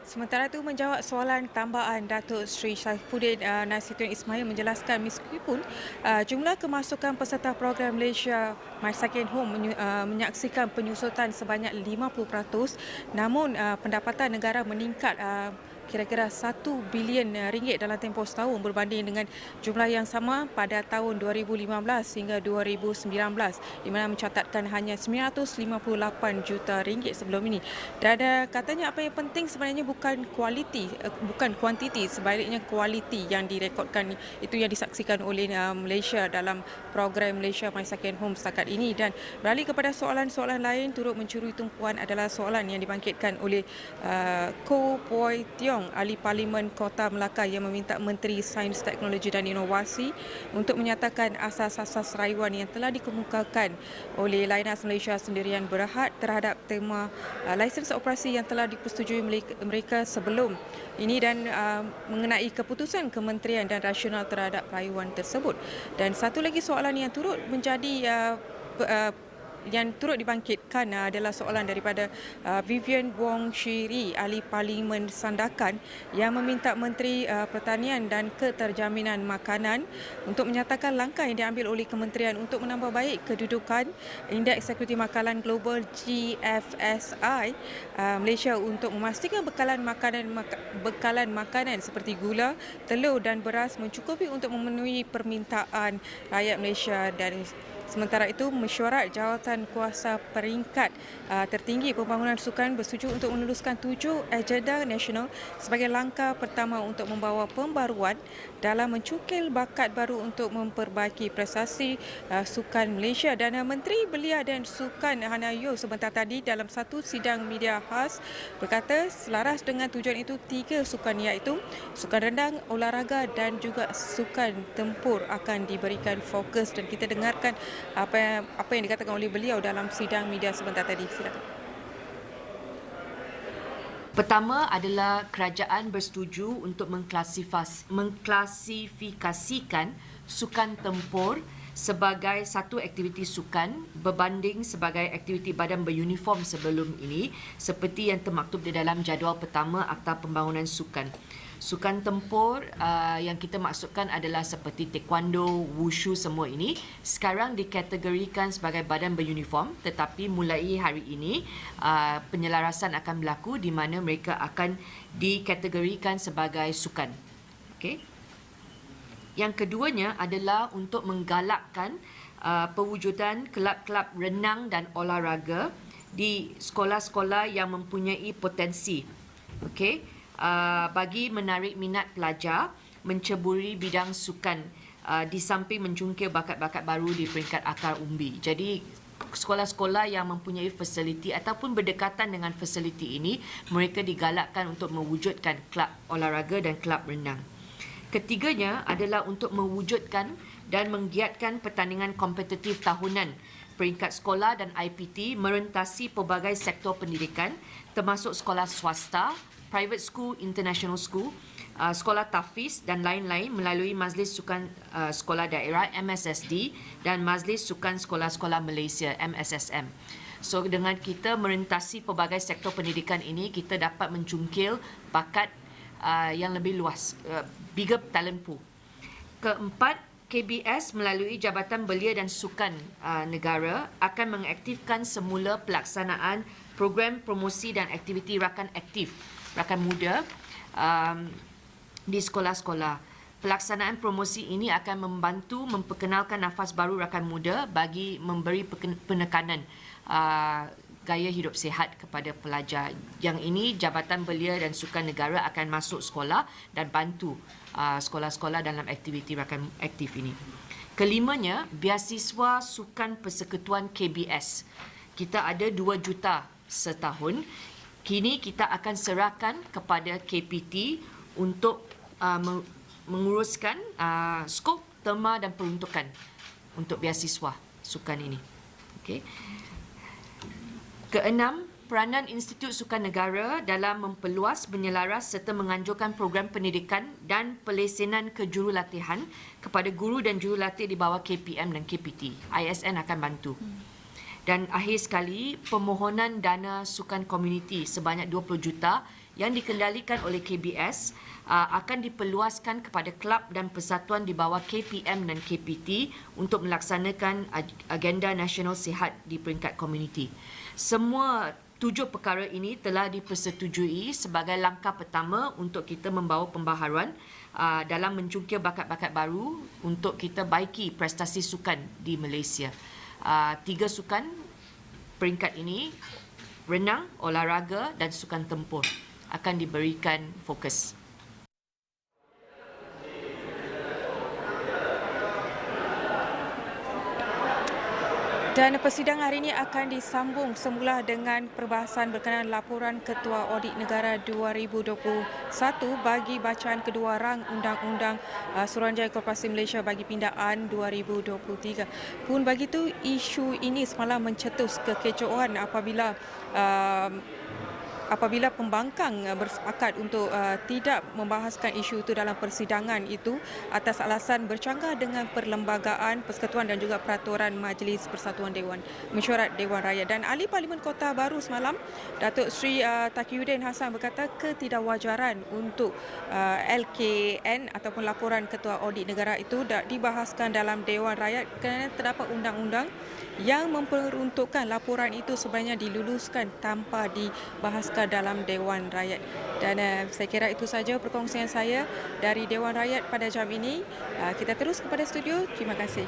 Sementara itu menjawab soalan tambahan Datuk Seri Saifuddin Nasiruddin Ismail menjelaskan meskipun jumlah kemasukan peserta program Malaysia My Second Home menyaksikan penyusutan sebanyak 50%, namun pendapatan negara meningkat kira-kira 1 bilion ringgit dalam tempoh setahun berbanding dengan jumlah yang sama pada tahun 2015 hingga 2019, di mana mencatatkan hanya 958 juta ringgit sebelum ini. Dan katanya apa yang penting sebenarnya bukan bukan kuantiti, sebaliknya kualiti yang direkodkan, itu yang disaksikan oleh Malaysia dalam program Malaysia My Second Home setakat ini. Dan beralih kepada soalan-soalan lain, turut mencuri tumpuan adalah soalan yang dibangkitkan oleh Koh Poi Tiong, Ahli Parlimen Kota Melaka, yang meminta Menteri Sains, Teknologi dan Inovasi untuk menyatakan asas-asas rayuan yang telah dikemukakan oleh Liners Malaysia Sendirian Berhad terhadap tema lisens operasi yang telah dipersetujui mereka sebelum ini, dan mengenai keputusan kementerian dan rasional terhadap rayuan tersebut. Dan satu lagi soalan yang turut menjadi yang turut dibangkitkan adalah soalan daripada Vivian Wong Shiri, Ahli Parlimen Sandakan, yang meminta Menteri Pertanian dan Keterjaminan Makanan untuk menyatakan langkah yang diambil oleh kementerian untuk menambah baik kedudukan Indeks Sekuriti Makanan Global GFSI Malaysia untuk memastikan bekalan makanan seperti gula, telur dan beras mencukupi untuk memenuhi permintaan rakyat Malaysia. Dan sementara itu, mesyuarat jawatan kuasa peringkat tertinggi pembangunan sukan bersetuju untuk meneruskan 7 agenda nasional sebagai langkah pertama untuk membawa pembaruan dalam mencukil bakat baru untuk memperbaiki prestasi sukan Malaysia. Dan Menteri Belia dan Sukan Hana Yeo sebentar tadi dalam satu sidang media khas berkata selaras dengan tujuan itu, 3 sukan iaitu sukan rendang, olahraga dan juga sukan tempur akan diberikan fokus. Dan kita dengarkan apa yang dikatakan oleh beliau dalam sidang media sebentar tadi. Silakan. Pertama adalah kerajaan bersetuju untuk mengklasifikasikan sukan tempur sebagai satu aktiviti sukan berbanding sebagai aktiviti badan beruniform sebelum ini, seperti yang termaktub di dalam jadual pertama Akta Pembangunan Sukan. Sukan tempur yang kita maksudkan adalah seperti taekwondo, wushu, semua ini sekarang dikategorikan sebagai badan beruniform, tetapi mulai hari ini penyelarasan akan berlaku di mana mereka akan dikategorikan sebagai sukan. Okey. Yang keduanya adalah untuk menggalakkan pewujudan kelab-kelab renang dan olahraga di sekolah-sekolah yang mempunyai potensi. Okey. Bagi menarik minat pelajar menceburi bidang sukan di samping mencungkil bakat-bakat baru di peringkat akar umbi. Jadi sekolah-sekolah yang mempunyai fasiliti ataupun berdekatan dengan fasiliti ini, mereka digalakkan untuk mewujudkan kelab olahraga dan kelab renang. Ketiganya adalah untuk mewujudkan dan menggiatkan pertandingan kompetitif tahunan peringkat sekolah dan IPT merentasi pelbagai sektor pendidikan termasuk sekolah swasta, private school, international school, sekolah tahfiz dan lain-lain melalui Majlis Sukan Sekolah Daerah MSSD dan Majlis Sukan Sekolah-Sekolah Malaysia MSSM. So dengan kita merentasi pelbagai sektor pendidikan ini, kita dapat mencungkil bakat yang lebih luas, bigger talent pool. Keempat, KBS melalui Jabatan Belia dan Sukan Negara akan mengaktifkan semula pelaksanaan program promosi dan aktiviti rakan aktif, rakan muda di sekolah-sekolah. Pelaksanaan promosi ini akan membantu memperkenalkan nafas baru rakan muda bagi memberi penekanan gaya hidup sihat kepada pelajar. Yang ini Jabatan Belia dan Sukan Negara akan masuk sekolah dan bantu sekolah-sekolah dalam aktiviti rakan aktif ini. Kelimanya, beasiswa sukan persekutuan KBS. Kita ada 2 juta setahun. Kini kita akan serahkan kepada KPT untuk menguruskan skop, tema dan peruntukan untuk beasiswa sukan ini. Okey. Keenam, peranan Institut Sukan Negara dalam memperluas, menyelaras serta menganjurkan program pendidikan dan pelesenan kejurulatihan kepada guru dan jurulatih di bawah KPM dan KPT. ISN akan bantu. Dan akhir sekali, permohonan dana sukan komuniti sebanyak 20 juta yang dikendalikan oleh KBS akan diperluaskan kepada kelab dan persatuan di bawah KPM dan KPT untuk melaksanakan agenda nasional sihat di peringkat komuniti. Semua 7 perkara ini telah dipersetujui sebagai langkah pertama untuk kita membawa pembaharuan dalam mencungkil bakat-bakat baru untuk kita baiki prestasi sukan di Malaysia. 3 sukan peringkat ini, renang, olahraga dan sukan tempur akan diberikan fokus. Dan persidangan hari ini akan disambung semula dengan perbahasan berkenaan laporan Ketua Audit Negara 2021 bagi bacaan kedua rang Undang-Undang Suruhanjaya Korporasi Malaysia bagi pindaan 2023. Pun begitu, isu ini semalam mencetus kekecohan apabila pembangkang bersepakat untuk tidak membahaskan isu itu dalam persidangan itu atas alasan bercanggah dengan Perlembagaan Persekutuan dan juga Peraturan Majlis Persatuan Dewan Mesyuarat Dewan Rakyat. Dan Ahli Parlimen Kota Baru semalam, Datuk Seri Taqiyuddin Hassan berkata ketidakwajaran untuk LKN ataupun laporan Ketua Audit Negara itu dibahaskan dalam Dewan Rakyat kerana terdapat undang-undang yang memperuntukkan laporan itu sebenarnya diluluskan tanpa dibahaskan dalam Dewan Rakyat. Dan saya kira itu saja perkongsian saya dari Dewan Rakyat pada jam ini. Kita terus kepada studio. Terima kasih.